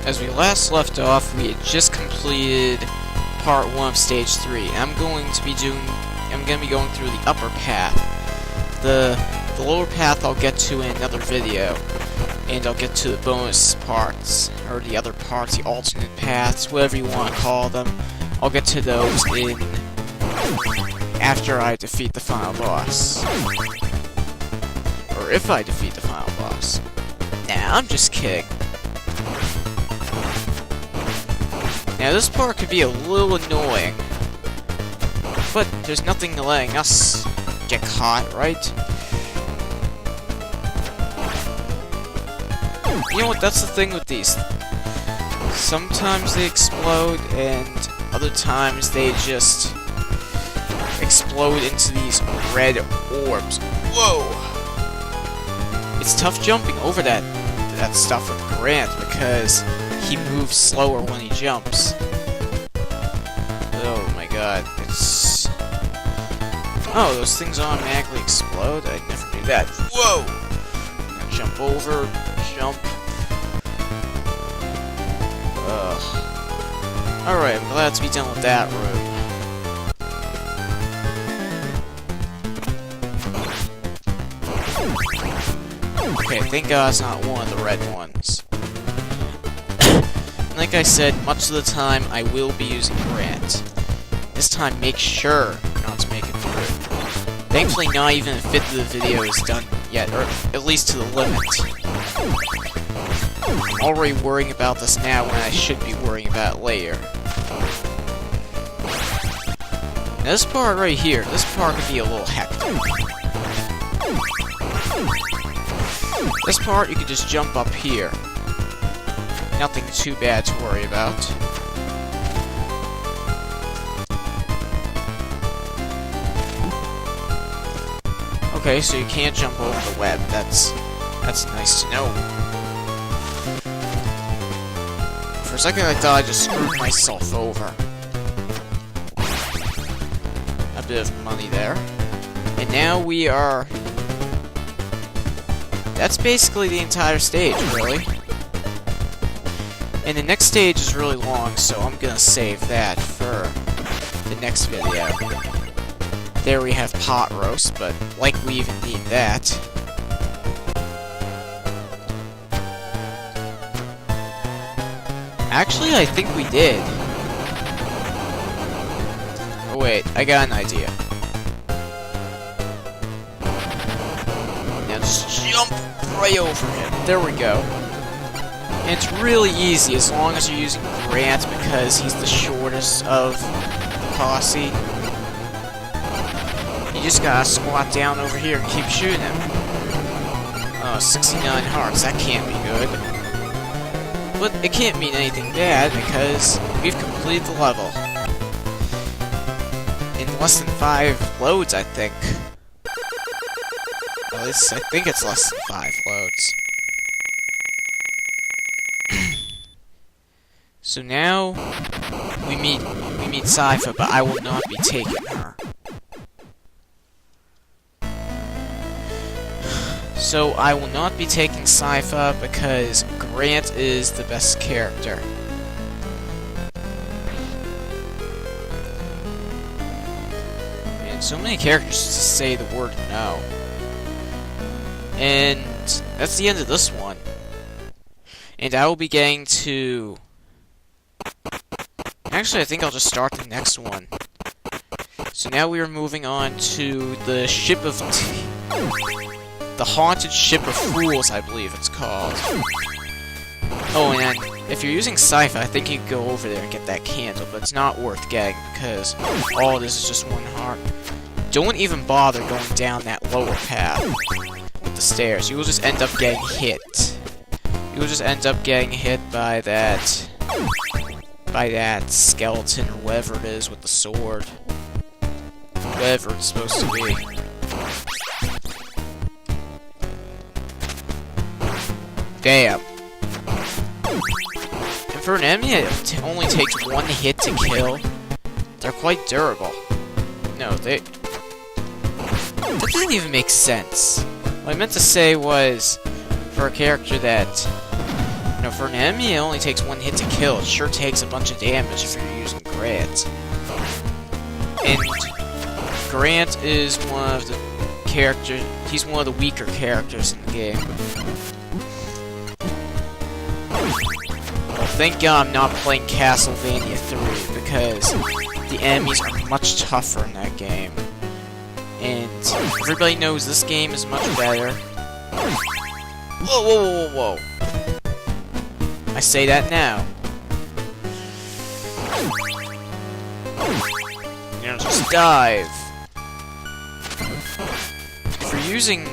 as we last left off, we had just completed part 1 of stage 3. I'm going to be going through the upper path. The lower path I'll get to in another video, and I'll get to the bonus parts, or the other parts, the alternate paths, whatever you want to call them. I'll get to those after I defeat the final boss. Or if I defeat the final boss. Nah, I'm just kidding. Now this part could be a little annoying, but there's nothing letting us get caught, right? You know what, that's the thing with these. Sometimes they explode, and other times they just explode into these red orbs. Whoa! It's tough jumping over that stuff with Grant, because he moves slower when he jumps. Oh my god, it's... Oh, those things automatically explode? I never knew that. Whoa! Now jump over, jump. Ugh. Alright, I'm glad to be done with that room. Okay, thank God it's not one of the red ones. Like I said, much of the time I will be using Grant. This time, make sure not to make it through. Thankfully, not even a fifth of the video is done yet, or at least to the limit. I'm already worrying about this now when I should be worrying about it later. Now this part right here, this part could be a little hectic. This part, you could just jump up here. Nothing too bad to worry about. Okay, so you can't jump over the web. That's nice to know. For a second I thought I just screwed myself over. A bit of money there. And now we are... That's basically the entire stage, really. And the next stage is really long, so I'm gonna save that for the next video. There we have pot roast, but like we even need that. Actually, I think we did. Oh wait, I got an idea. Now just jump right over him. There we go. And it's really easy as long as you're using Grant, because he's the shortest of the posse. You just gotta squat down over here and keep shooting him. Oh, 69 hearts, that can't be good. But it can't mean anything bad, because we've completed the level. In less than 5 loads, I think. At least, I think it's less than 5 loads. So now, we meet Sypha, but I will not be taking her. So I will not be taking Sypha because Grant is the best character. And so many characters to say the word no. And that's the end of this one. And I will be getting to... Actually, I think I'll just start the next one. So now we are moving on to the Ship of... The Haunted Ship of Fools, I believe it's called. Oh, and if you're using Sypha, I think you can go over there and get that candle, but it's not worth getting, because all it is just 1 heart. Don't even bother going down that lower path with the stairs. You will just end up getting hit. You will just end up getting hit by that skeleton or whatever it is with the sword. Whatever it's supposed to be. Damn. And for an enemy that only takes 1 hit to kill, they're quite durable. No, that didn't even make sense. What I meant to say was, for a character that You know, for an enemy, it only takes one hit to kill. It sure takes a bunch of damage if you're using Grant. And Grant is one of the characters. He's one of the weaker characters in the game. Well, thank God I'm not playing Castlevania 3 because the enemies are much tougher in that game. And everybody knows this game is much better. Whoa, whoa, whoa, whoa. I say that now. You know, just dive. If you're using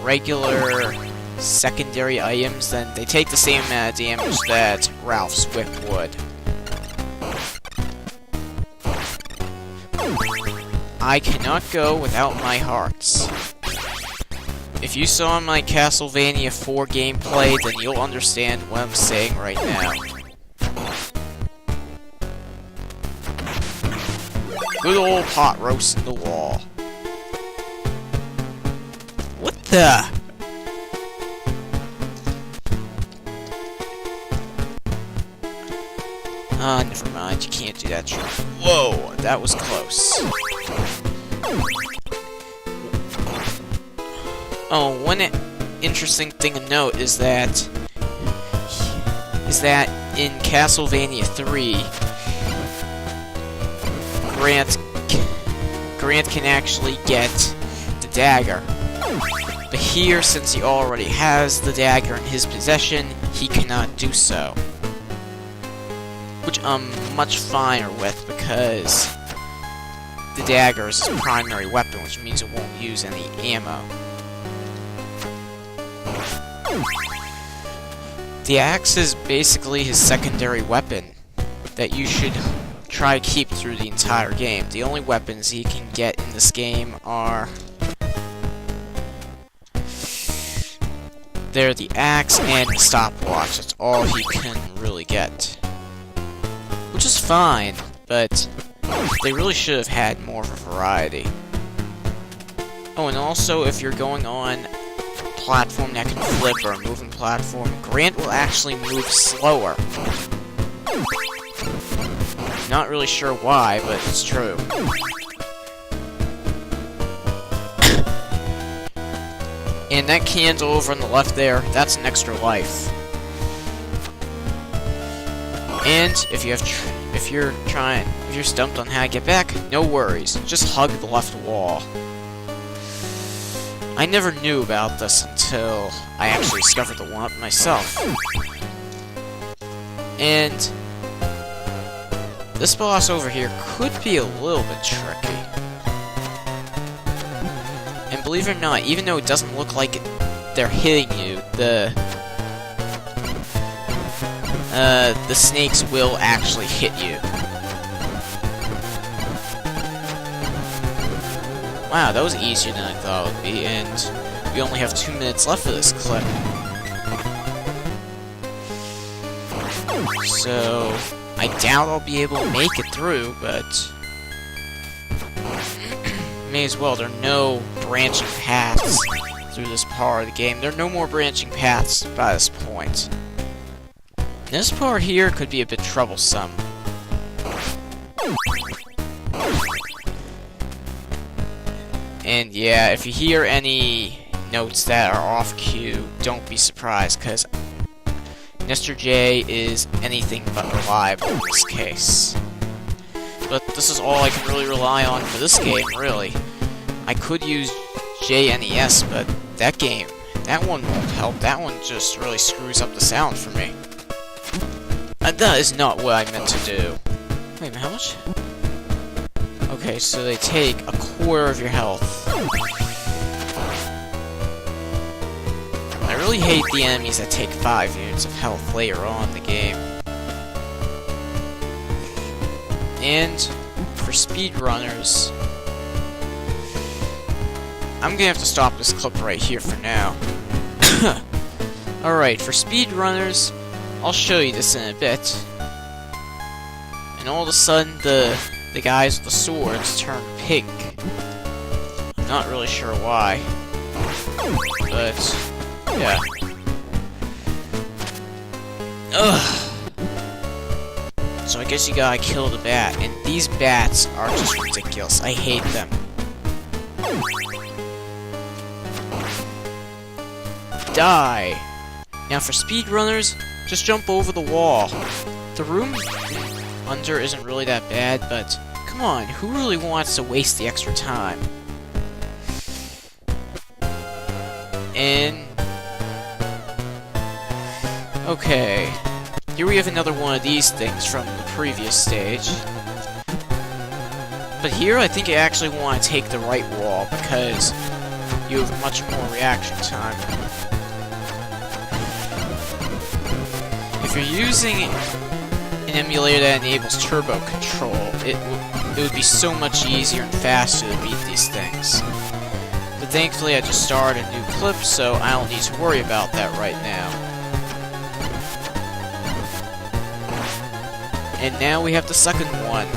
regular secondary items, then they take the same amount of damage that Ralph's whip would. I cannot go without my hearts. If you saw my Castlevania 4 gameplay, then you'll understand what I'm saying right now. Good old pot roast in the wall. What the? Ah, never mind, you can't do that trick. Whoa, that was close. Oh, one interesting thing to note is that in Castlevania 3, Grant can actually get the dagger. But here, since he already has the dagger in his possession, he cannot do so. Which I'm much finer with because the dagger is his primary weapon, which means it won't use any ammo. The axe is basically his secondary weapon that you should try to keep through the entire game. The only weapons he can get in this game are... they're the axe and the stopwatch. That's all he can really get. Which is fine, but they really should have had more of a variety. Oh, and also, if you're going on platform that can flip or a moving platform, Grant will actually move slower. Not really sure why, but it's true. And that candle over on the left there, that's an extra life. And if you're stumped on how to get back, no worries. Just hug the left wall. I never knew about this until I actually discovered the one-up myself. And this boss over here could be a little bit tricky. And believe it or not, even though it doesn't look like they're hitting you, the snakes will actually hit you. Wow, that was easier than I thought it would be, and we only have 2 minutes left of this clip. So, I doubt I'll be able to make it through, but may as well. There are no branching paths through this part of the game. There are no more branching paths by this point. This part here could be a bit troublesome. And yeah, if you hear any notes that are off cue, don't be surprised, because Mr. J is anything but reliable in this case. But this is all I can really rely on for this game, really. I could use JNES, but that one won't help. That one just really screws up the sound for me. That is not what I meant to do. Wait a minute, how much? Okay, so they take a quarter of your health. I really hate the enemies that take 5 units of health later on in the game. And for speedrunners, I'm gonna have to stop this clip right here for now. Alright, for speedrunners, I'll show you this in a bit. And all of a sudden, the guys with the swords turn pink. I'm not really sure why. But, yeah. Ugh. So I guess you gotta kill the bat, and these bats are just ridiculous. I hate them. Die! Now for speedrunners, just jump over the wall. The room under isn't really that bad, but come on, who really wants to waste the extra time? And... okay. Here we have another one of these things from the previous stage. But here I think you actually want to take the right wall, because you have much more reaction time. If you're using an emulator that enables turbo control, it would be so much easier and faster to beat these things. But thankfully I just started a new clip, so I don't need to worry about that right now. And now we have the second one.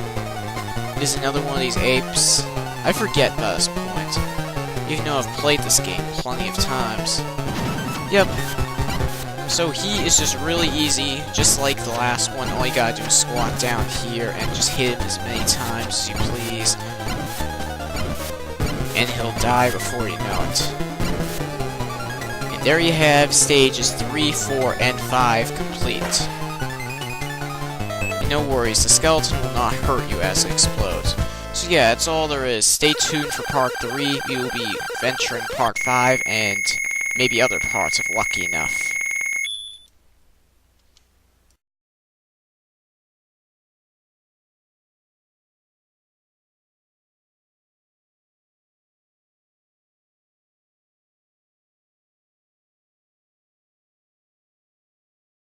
It is another one of these apes. I forget by this point, even though I've played this game plenty of times. Yep. So he is just really easy, just like the last one. All you gotta do is squat down here and just hit him as many times as you please. And he'll die before you know it. And there you have stages 3, 4, and 5 complete. No worries, the skeleton will not hurt you as it explodes. So yeah, that's all there is. Stay tuned for part 3. We will be venturing part 5 and maybe other parts if lucky enough.